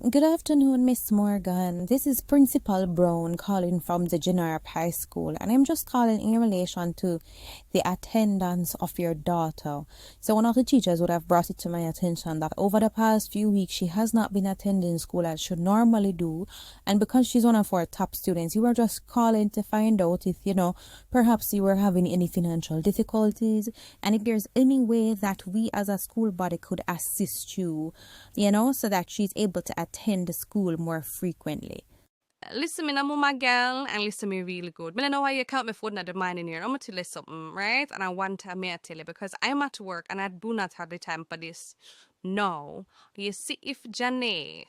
Good afternoon, Miss Morgan. This is Principal Brown calling from the General High School, and I'm just calling in relation to the attendance of your daughter. So one of the teachers would have brought it to my attention that over the past few weeks she has not been attending school as she normally do, and because she's one of our top students, you were just calling to find out if perhaps you were having any financial difficulties, and if there's any way that we as a school body could assist you, so that she's able to attend the school more frequently. Listen, me, I'm my girl, and listen me really good. Me, I know why you can't me phone at the mind in here. I'm gonna tell you something, right? And I want to me tell you because I'm at work and I do not have the time for this. No, you see, if Janae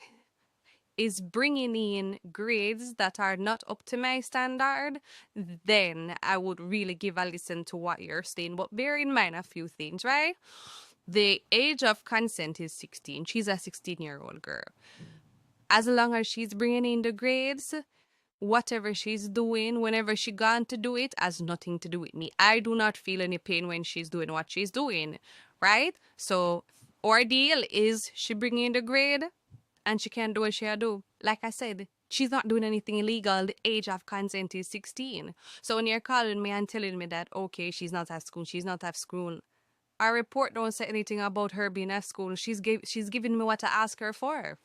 is bringing in grades that are not up to my standard, then I would really give a listen to what you're saying. But bear in mind a few things, right? The age of consent is 16. She's a 16-year-old girl. As long as she's bringing in the grades, whatever she's doing, whenever she gone to do it, has nothing to do with me. I do not feel any pain when she's doing what she's doing, right? So our deal is she bringing in the grade and she can do what she do. Like I said, she's not doing anything illegal. The age of consent is 16. So when you're calling me and telling me that, okay, she's not at school, our report don't say anything about her being at school. She's giving me what I ask her for.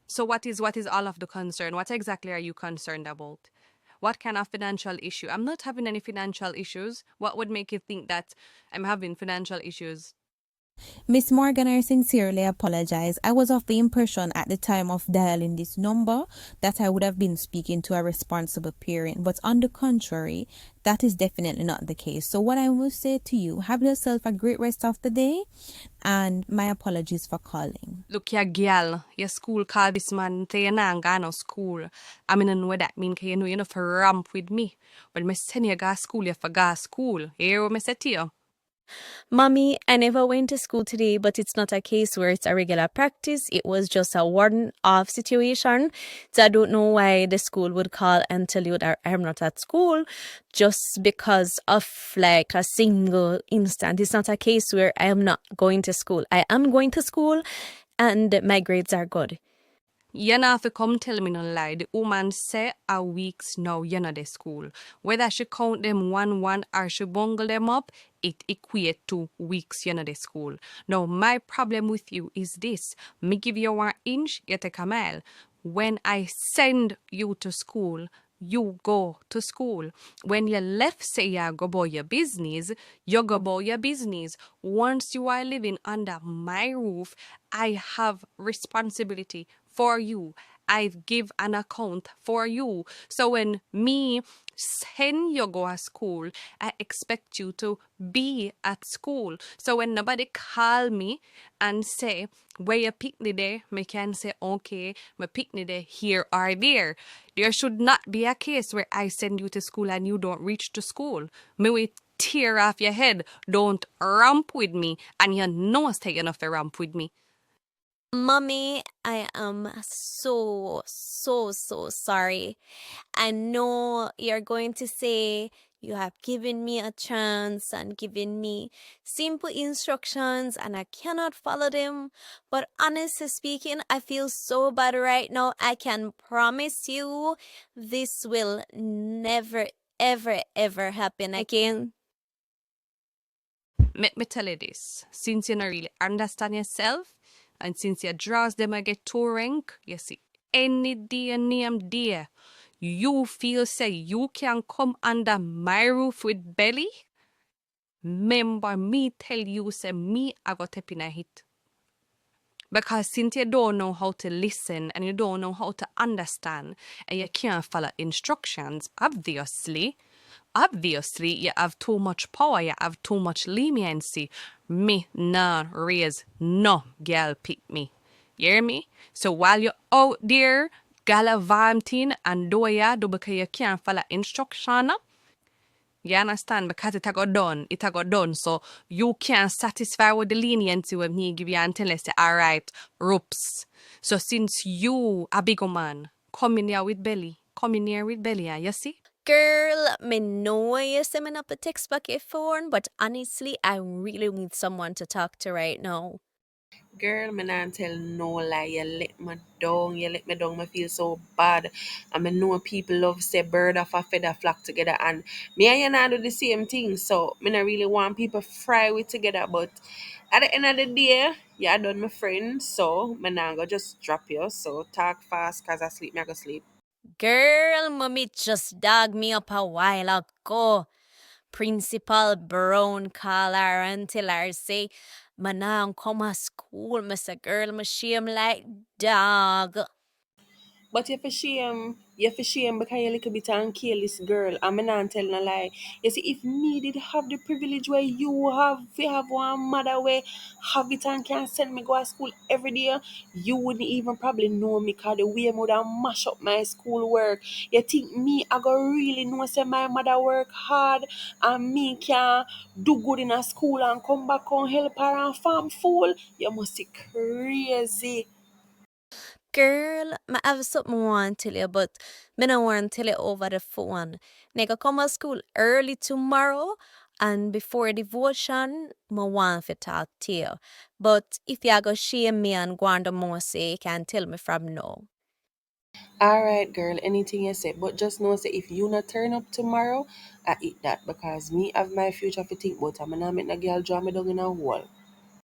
So what is all of the concern? What exactly are you concerned about? What kind of financial issue? I'm not having any financial issues. What would make you think that I'm having financial issues? Miss Morgan, I sincerely apologize. I was of the impression at the time of dialing this number that I would have been speaking to a responsible parent, but on the contrary, that is definitely not the case. So what I will say to you, have yourself a great rest of the day, and my apologies for calling. Look, ya girl, your school call this man say you not go no school. I mean, I know what that mean, cause you know you know for ramp with me. But me send you go school, you for go school. You hear what me say to you? Mommy, I never went to school today, but it's not a case where it's a regular practice. It was just a one-off situation. So I don't know why the school would call and tell you that I'm not at school just because of like a single instant. It's not a case where I am not going to school. I am going to school and my grades are good. You not have to come tell me no lie. The woman say a weeks now you know the school. Whether she count them 1-1 or she bungle them up, it equate to weeks you know the school. Now my problem with you is this. Me give you 1 inch, you take a mile. When I send you to school, you go to school. When you left say you go about your business, you go about your business. Once you are living under my roof, I have responsibility for you. I give an account for you. So when me send you go to school, I expect you to be at school. So when nobody call me and say, where you Pickney there, me can say, okay, my Pickney there, here or there. There should not be a case where I send you to school and you don't reach to school. Me will tear off your head. Don't ramp with me. And you know it's taking off a ramp with me. Mommy, I am so sorry. I know you're going to say you have given me a chance and given me simple instructions and I cannot follow them. But honestly speaking, I feel so bad right now. I can promise you this will never, ever happen again. Let me tell you this. Since you don't really understand yourself, and since your draws them I get too rank, you see, any day name day, you feel say you can come under my roof with belly, remember me tell you say me I got tap in a hit. Because since you don't know how to listen and you don't know how to understand and you can't follow instructions, obviously you have too much power, you have too much leniency. Me nah raise no girl pick me. You hear me? So while you're out there gallivanting and do because you can't follow instruction, you understand? Because it a got done. So you can't satisfy with the leniency when me give you and tell us, alright, ropes. So since you a big man, come in here with belly, you see? Girl, me know you send me up a text back your phone, but honestly, I really need someone to talk to right now. Girl, me not tell no lie. You let me down. You let me down. Me feel so bad. And me know people love say bird of a feather flock together. And me and you not do the same thing. So me not really want people fry with together. But at the end of the day, you done my friend. So me not go just drop you. So talk fast cause I sleep. Me I go sleep. Girl, mommy just dug me up a while ago. Principal Brown call her and tell her say, Manang come a school, Miss a girl, my shame like dog. But you for shame because you little bit and careless girl. I'm not telling a lie. You see, if me did have the privilege where you have, we have one mother where have it and can send me go to school every day, you wouldn't even probably know me because the way I would have mash up my school work. You think me, I go really know say my mother work hard and me can do good in a school and come back and help her and farm fool? You must be crazy. Girl, I have something I want to tell you, but me no want to tell you over the phone. Nigga come to school early tomorrow, and before devotion, I want to talk to you. But if you go shame me and go on the most, you can tell me from now. All right, girl, anything you say. But just know, say, if you not turn up tomorrow, I eat that because me have my future to think about. I'm not make the girl draw me down in a hole.